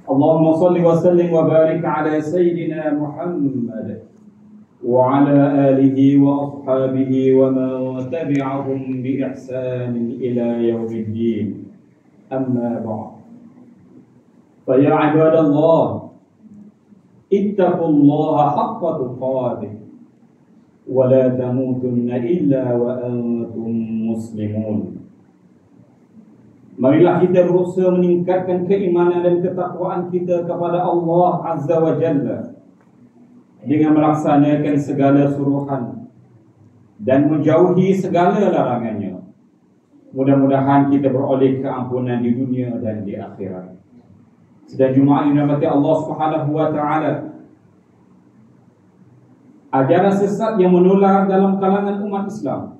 اللهم صل وسلم وبارك على سيدنا محمد وعلى آله وأصحابه ومن تبعهم بإحسان إلى يوم الدين. أما بعد، فيا عباد الله اتقوا الله حق تقاته ولا تموتن إلا وأنتم مسلمون. Marilah kita berusaha meningkatkan keimanan dan ketakwaan kita kepada Allah Azza wa Jalla dengan melaksanakan segala suruhan dan menjauhi segala larangannya. Mudah-mudahan kita beroleh keampunan di dunia dan di akhirat. Sedang Jumaat yang dirahmati Allah Subhanahu wa taala, ajaran sesat yang menular dalam kalangan umat Islam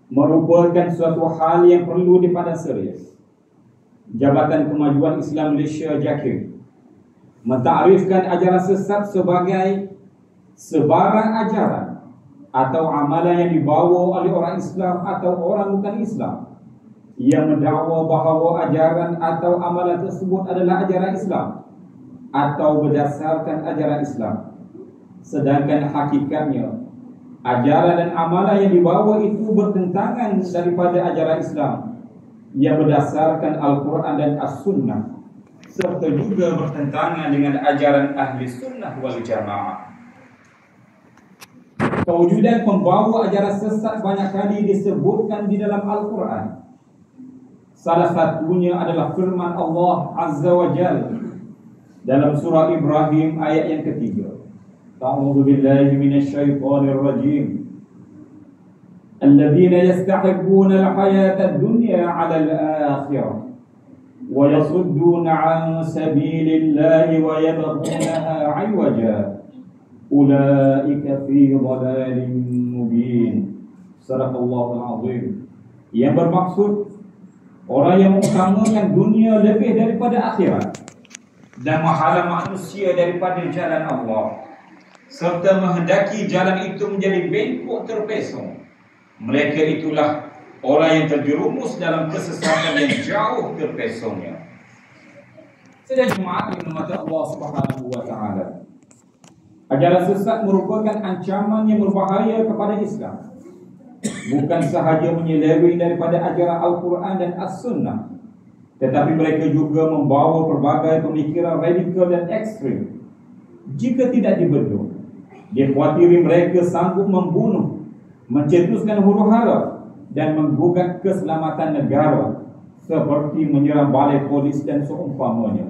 merupakan suatu hal yang perlu dipandang serius. Jabatan Kemajuan Islam Malaysia JAKIM mentakrifkan ajaran sesat sebagai sebarang ajaran atau amalan yang dibawa oleh orang Islam atau orang bukan Islam yang mendakwa bahawa ajaran atau amalan tersebut adalah ajaran Islam atau berdasarkan ajaran Islam, sedangkan hakikatnya ajaran dan amalan yang dibawa itu bertentangan daripada ajaran Islam yang berdasarkan Al-Quran dan As-Sunnah, serta juga bertentangan dengan ajaran Ahli Sunnah wal Jamaah. Kewujudan pembawa ajaran sesat banyak kali disebutkan di dalam Al-Quran. Salah satunya adalah firman Allah Azza wa Jalla dalam surah Ibrahim ayat yang ketiga. أعوذ بالله من الشيطان الرجيم الذين يستحبون الحياة الدنيا على الآخرة ويصدون عن سبيل الله ويبغونها عوجا أولئك في ضلال مبين. صدق الله العظيم. Yang bermaksud orang yang mengutamakan dunia lebih daripada akhirat dan menghalang manusia daripada jalan Allah, serta menghendaki jalan itu menjadi bengkok terpesong. Mereka itulah orang yang terjerumus dalam kesesatan yang jauh terpesongnya. Sedang Jumaat yang dirahmati Allah Subhanahu wa taala, ajaran sesat merupakan ancaman yang berbahaya kepada Islam. Bukan sahaja menyeleweng daripada ajaran Al-Quran dan As-Sunnah, tetapi mereka juga membawa pelbagai pemikiran radikal dan ekstrim. Jika tidak dibendung, dikhawatiri mereka sanggup membunuh, mencetuskan huru-hara dan menggugat keselamatan negara, seperti menyerang balai polis dan seumpamanya.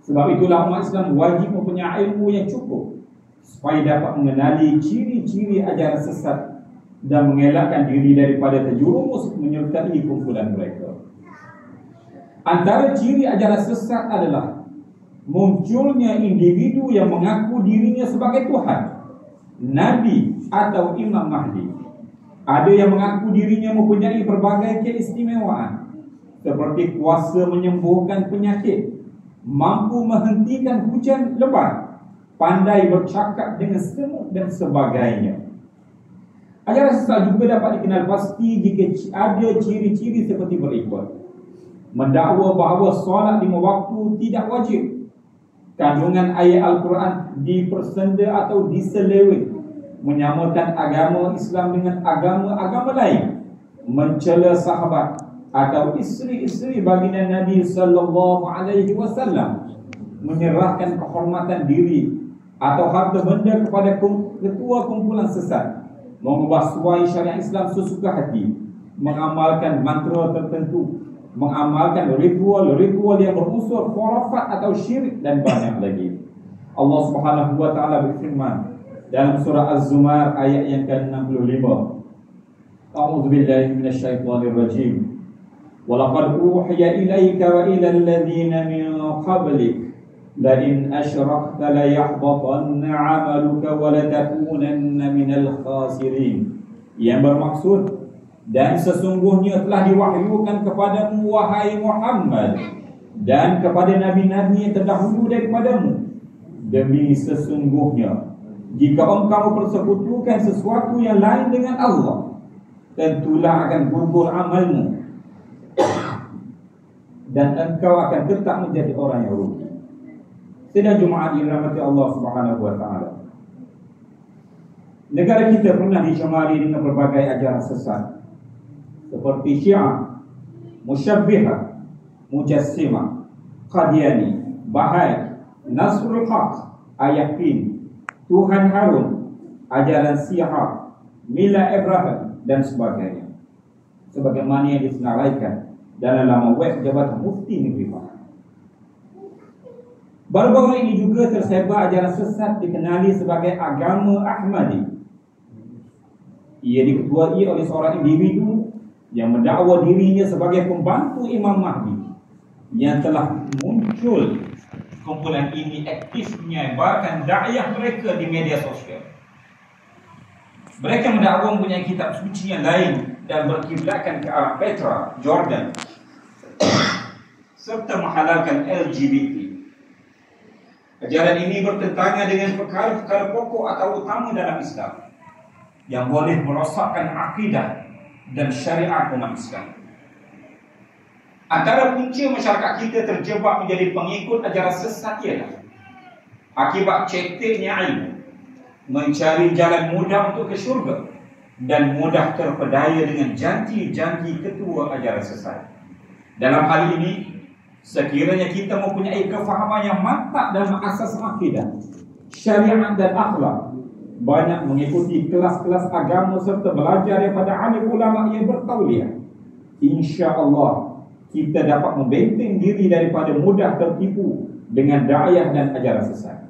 Sebab itulah umat Islam wajib mempunyai ilmu yang cukup supaya dapat mengenali ciri-ciri ajaran sesat dan mengelakkan diri daripada terjerumus menyertai kumpulan mereka. Antara ciri ajaran sesat adalah munculnya individu yang mengaku dirinya sebagai Tuhan, Nabi atau Imam Mahdi. Ada yang mengaku dirinya mempunyai berbagai keistimewaan, seperti kuasa menyembuhkan penyakit, mampu menghentikan hujan lebat, pandai bercakap dengan semut dan sebagainya. Ajaran sesat juga dapat dikenal pasti jika ada ciri-ciri seperti berikut: mendakwa bahawa solat 5 waktu tidak wajib, kandungan ayat Al-Quran dipersenda atau diseleweng, menyamakan agama Islam dengan agama-agama lain, mencela sahabat atau isteri-isteri baginda Nabi sallallahu alaihi wasallam, menyerahkan kehormatan diri atau harta benda kepada ketua kumpulan sesat, mengubah suai syariat Islam sesuka hati, mengamalkan mantra tertentu, mengamalkan ritual-ritual yang berunsur khurafat atau syirik dan banyak lagi. Allah Subhanahu wa taala berfirman dalam surah Az-Zumar ayat yang ke-65. A'udzu billahi minasyaitonir rajim. Wa laqad uhiya ilaika wa ila alladhina min qablik la in asyrakta la yahbatanna 'amaluka wa la takunanna minal khasirin. Yang bermaksud, dan sesungguhnya telah diwahyukan kepadamu wahai Muhammad dan kepada nabi-nabi yang terdahulu daripadamu, demi sesungguhnya jika engkau persekutukan sesuatu yang lain dengan Allah, tentulah akan gugur amalmu dan engkau akan tetap menjadi orang yang rugi. Sidang Jumaat yang dirahmati Allah Subhanahu wa taala. Negara kita pernah dicemari dengan berbagai ajaran sesat seperti Syiah, Musyabbihah, Mujassimah, Qadiani, Bahai, Nasrul Haq, Ayakin, Tuhan Harun, ajaran Syiah, Mila Ibrahim dan sebagainya. Sebagaimana yang disenaraikan dalam laman web Jabatan Mufti Negeri Pahang. Baru-baru ini juga tersebar ajaran sesat dikenali sebagai agama Ahmadi. Ia diketuai oleh seorang individu yang mendakwa dirinya sebagai pembantu Imam Mahdi yang telah muncul. Kumpulan ini aktif menyebarkan dakwah mereka di media sosial. Mereka mendakwa mempunyai kitab suci yang lain dan berkiblatkan ke arah Petra, Jordan, serta menghalalkan LGBT. Ajaran ini bertentangan dengan perkara-perkara pokok atau utama dalam Islam yang boleh merosakkan akidah dan syariat umat Islam. Antara punca masyarakat kita terjebak menjadi pengikut ajaran sesat ialah akibat ceteknya ilmu, mencari jalan mudah untuk ke syurga, dan mudah terpedaya dengan janji-janji ketua ajaran sesat. Dalam hal ini, sekiranya kita mempunyai kefahaman yang mantap dalam asas akidah, syariat dan akhlak, banyak mengikuti kelas-kelas agama serta belajar daripada alim ulama yang bertauliah, insya-Allah kita dapat membenteng diri daripada mudah tertipu dengan da'ayah dan ajaran sesat.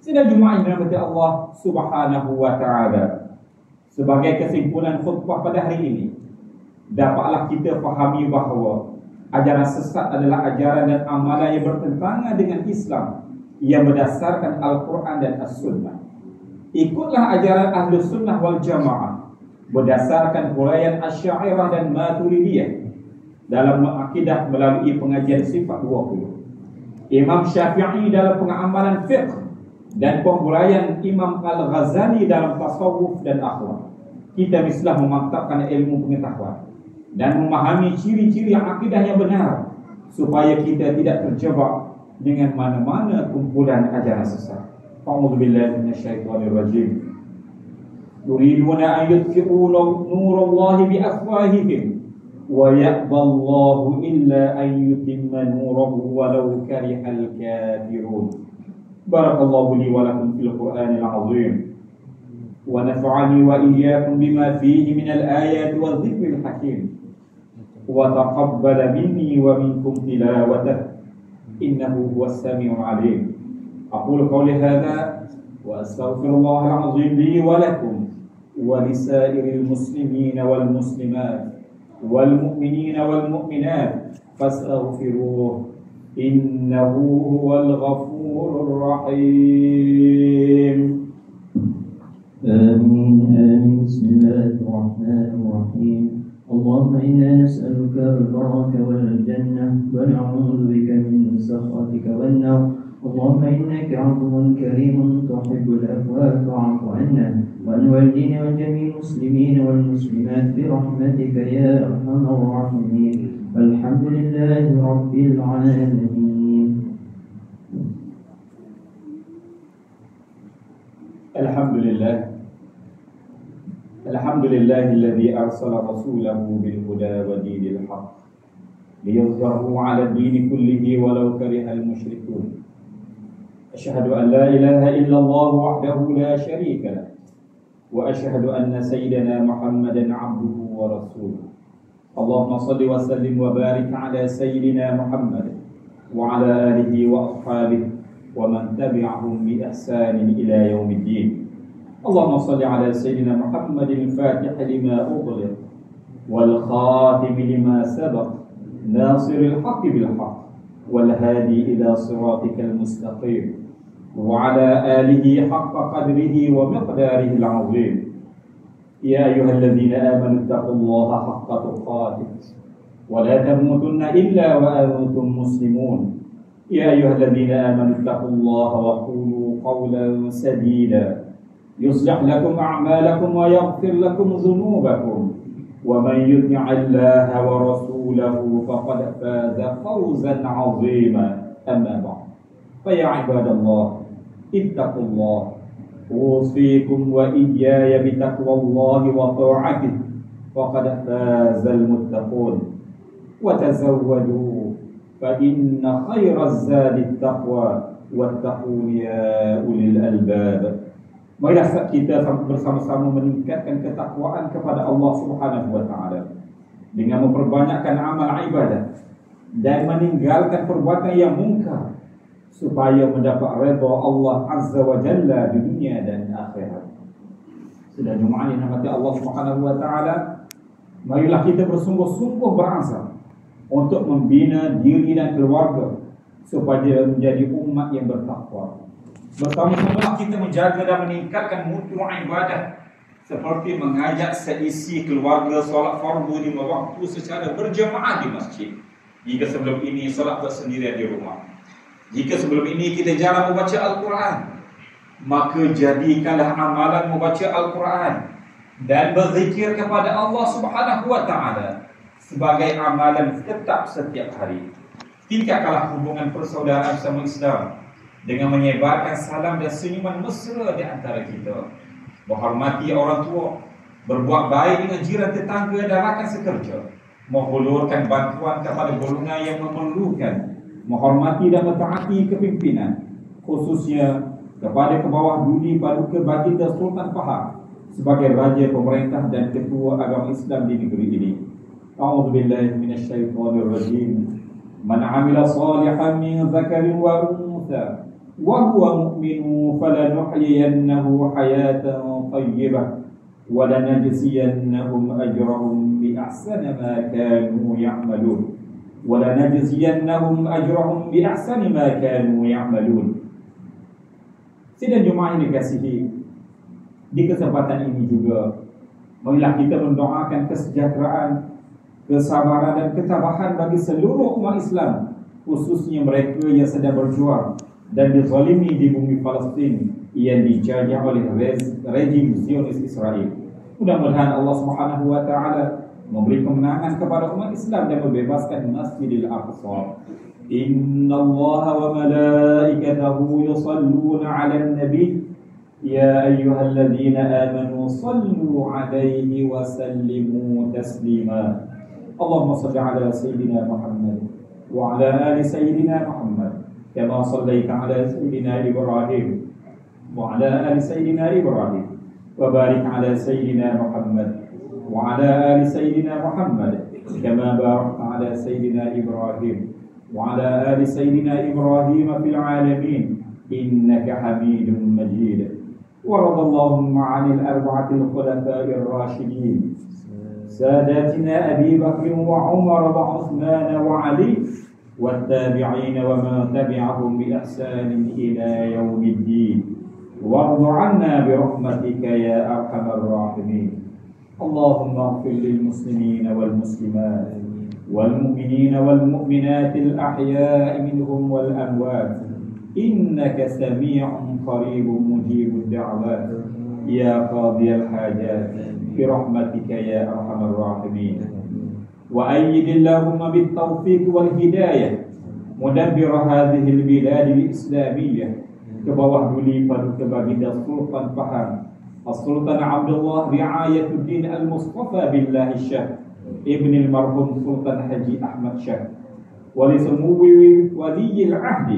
Sidang Jumaat yang dirahmati Allah Subhanahu wa taala, sebagai kesimpulan khutbah pada hari ini, dapatlah kita fahami bahawa ajaran sesat adalah ajaran dan amalan yang bertentangan dengan Islam yang berdasarkan Al-Quran dan As-Sunnah. Ikutlah ajaran Ahlus Sunnah wal Jamaah berdasarkan huraian Asy'ariyah dan Maturidiyah dalam akidah melalui pengajian sifat 20, Imam Syafi'i dalam pengamalan fiqh, dan penghuraian Imam Al-Ghazali dalam tasawuf dan akhlak. Kita mestilah memantapkan ilmu pengetahuan dan memahami ciri-ciri akidah yang benar supaya kita tidak terjebak dengan mana-mana kumpulan ajaran sesat. A'udzubillahi minasyaitonirrajim. Yuriduna an yutfi'u nurallahi biafwahihim wa ya'ballahu illa an yutimma nurahu walau karihal kafirun. Barakallahu li wa lakum fil Qur'anil 'azim wa nafa'ani wa iyyakum bima fihi minal ayati wadh-dhikril hakim wa taqabbala minni wa minkum tilawatahu innahu huwas samiul 'alim. أقول قولي هذا وأستغفر الله العظيم لي ولكم ولسائر المسلمين والمسلمات والمؤمنين والمؤمنات فاستغفروه إنه هو الغفور الرحيم. آمين آمين. بسم الله الرحمن الرحيم. اللهم إنا نسألك رضاك والجنة ونعوذ بك من سخطك والنار. اللهم إنك عفو كريم تحب العفو فاعف عنا وعن والدينا وجميع المسلمين والمسلمات برحمتك يا أرحم الراحمين. الحمد لله رب العالمين. الحمد لله الذي أرسل رسوله بالهدى ودين الحق ليظهره على الدين كله ولو كره المشركون. أشهد أن لا إله إلا الله وحده لا شريك له وأشهد أن سيدنا محمدا عبده ورسوله. اللهم صل وسلم وبارك على سيدنا محمد وعلى آله وأصحابه ومن تبعهم بإحسان إلى يوم الدين. اللهم صل على سيدنا محمد الفاتح لما أغلق والخاتم لما سبق ناصر الحق بالحق والهادي إلى صراطك المستقيم وعلى آله حق قدره ومقداره العظيم. يا أيها الذين آمنوا اتقوا الله حق تقاته ولا تموتن إلا وأنتم مسلمون. يا أيها الذين آمنوا اتقوا الله وقولوا قولا سديدا يصلح لكم أعمالكم ويغفر لكم ذنوبكم ومن يطع الله ورسوله ورسوله فقد فاز فوزا عظيما. أما بعد، فيا عباد الله اتقوا الله، أوصيكم وإياي بتقوى الله وطاعته، فقد فاز المتقون. وتزودوا فإن خير الزاد التقوى واتقون يا أولي الألباب. Marilah kita bersama-sama meningkatkan ketakwaan kepada Allah Subhanahu wa taala dengan memperbanyakkan amal ibadah dan meninggalkan perbuatan yang mungkar supaya mendapat redha Allah Azza wa Jalla di dunia dan akhirat. Sudah Jumaat yang dirahmati Allah Subhanahu wa taala, marilah kita bersungguh-sungguh berazam untuk membina diri dan keluarga supaya menjadi umat yang bertakwa. Bersama-sama kita menjaga dan meningkatkan mutu ibadah seperti mengajak seisi keluarga solat fardu 5 waktu secara berjemaah di masjid. Jika sebelum ini solat bersendirian di rumah, jika sebelum ini kita jarang membaca Al-Quran, maka jadikanlah amalan membaca Al-Quran dan berzikir kepada Allah Subhanahu wa taala sebagai amalan tetap setiap hari. Tingkatkanlah hubungan persaudaraan bersama Islam dengan menyebarkan salam dan senyuman mesra di antara kita, menghormati orang tua, berbuat baik dengan jiran tetangga dan rakan sekerja, menghulurkan bantuan kepada golongan yang memerlukan, menghormati dan mentaati kepimpinan, khususnya kepada kebawah duli Paduka Baginda Sultan Pahang sebagai raja pemerintah dan ketua agama Islam di negeri ini. A'udzubillahi minasyaitonir rajim. Man 'amila shalihan min dzakarin wa untha wa huwa mu'minun falanuhyiyannahu hayatan thayyibah wa lanajziyannahum ajrahum bi ahsani ma kanu ya'malun. وَلَنَجْزِيَنَّهُمْ أَجْرَهُمْ بِأَحْسَنِ مَا كَانُوا يَعْمَلُونَ. Sidang Jumaat ini dikasihi, di kesempatan ini juga marilah kita mendoakan kesejahteraan, kesabaran dan ketabahan bagi seluruh umat Islam, khususnya mereka yang sedang berjuang dan dizalimi di bumi Palestin yang dijajah oleh rejim Zionis Israel. Mudah-mudahan Allah Subhanahu wa taala memberi kemenangan kepada umat Islam dan membebaskan Masjidil Aqsa. Inna Allah wa malaikatahu yusalluna 'alan nabi ya ayyuhalladzina amanu sallu 'alaihi wa sallimu taslima. Allahumma salli 'ala sayyidina Muhammad wa 'ala ali sayyidina Muhammad kama sallaita 'ala sayyidina Ibrahim wa 'ala ali sayyidina Ibrahim wa barik 'ala sayyidina Muhammad وعلى آل سيدنا محمد كما باركت على سيدنا إبراهيم وعلى آل سيدنا إبراهيم في العالمين إنك حميد مجيد. ورضى اللهم عن الأربعة الخلفاء الراشدين ساداتنا أبي بكر وعمر وعثمان وعلي والتابعين ومن تبعهم بإحسان إلى يوم الدين. وارض عنا برحمتك يا أرحم الراحمين. اللهم اغفر للمسلمين والمسلمات والمؤمنين والمؤمنات الأحياء منهم والأموات إنك سميع قريب مجيب الدعوات يا قاضي الحاجات برحمتك يا أرحم الراحمين. وأيد اللهم بالتوفيق والهداية مدبر هذه البلاد الإسلامية كبوah duli Paduka Baginda Sultan Pahang السلطان عبد الله رعاية الدين المصطفى بالله الشاه ابن المرحوم سلطان حجي أحمد شاه ولسمو ولي العهد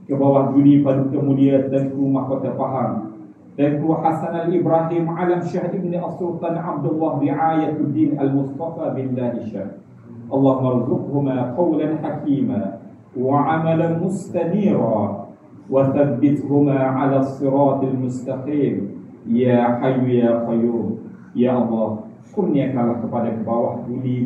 كبوah duli Paduka Mulia Tengku Mahkota Pahang Tengku Hasan Al-Ibrahim Alam Syah ibn As-Sultan Abdullah رعاية الدين المصطفى بالله الشاه. اللهم ارزقهما قولا حكيما وعملا مستنيرا وثبتهما على الصراط المستقيم Ya Hayyu Ya Qayyum. Ya Allah, kurniakanlah kepada kebawah duli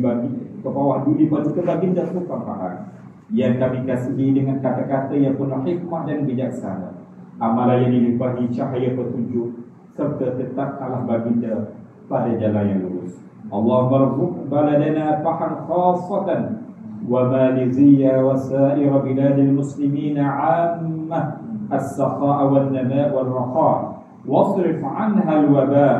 Paduka Baginda Sultan Pahang yang kami kasihi dengan kata-kata yang penuh hikmah dan bijaksana, amalan yang dilimpahi cahaya petunjuk, serta tetap kalah baginda pada jalan yang lurus. Allahumma rzuq baladana Pahang khassatan wa maliziyya wa sa'ir biladil muslimina 'ammah as-sakha'a wal nama' wal raqa' واصرف عنها الوباء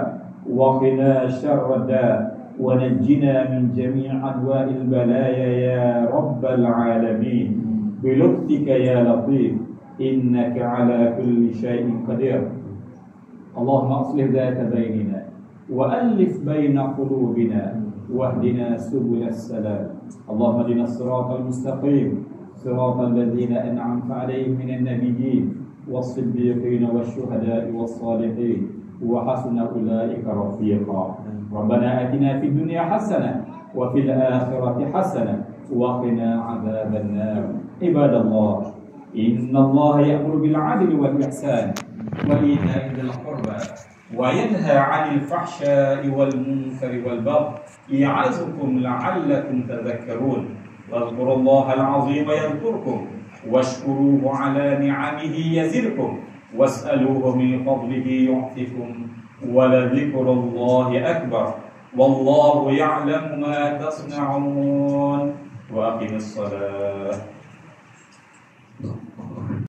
وقنا شر الداء ونجنا من جميع أنواع البلايا يا رب العالمين بلطفك يا لطيف إنك على كل شيء قدير. اللهم أصلح ذات بيننا وألف بين قلوبنا واهدنا سبل السلام. اللهم اهدنا الصراط المستقيم صراط الذين أنعمت عليهم من النبيين والصديقين والشهداء والصالحين وحسن أولئك رفيقا. ربنا آتنا في الدنيا حسنة وفي الآخرة حسنة وقنا عذاب النار. عباد الله، إن الله يأمر بالعدل والإحسان وإيتاء ذي القربى وينهى عن الفحشاء والمنكر والبغي يعظكم لعلكم تذكرون. واذكروا الله العظيم يذكركم واشكروه على نعمه يزدكم واسألوه من فضله يعطكم ولذكر الله أكبر والله يعلم ما تصنعون. وأقم الصلاة.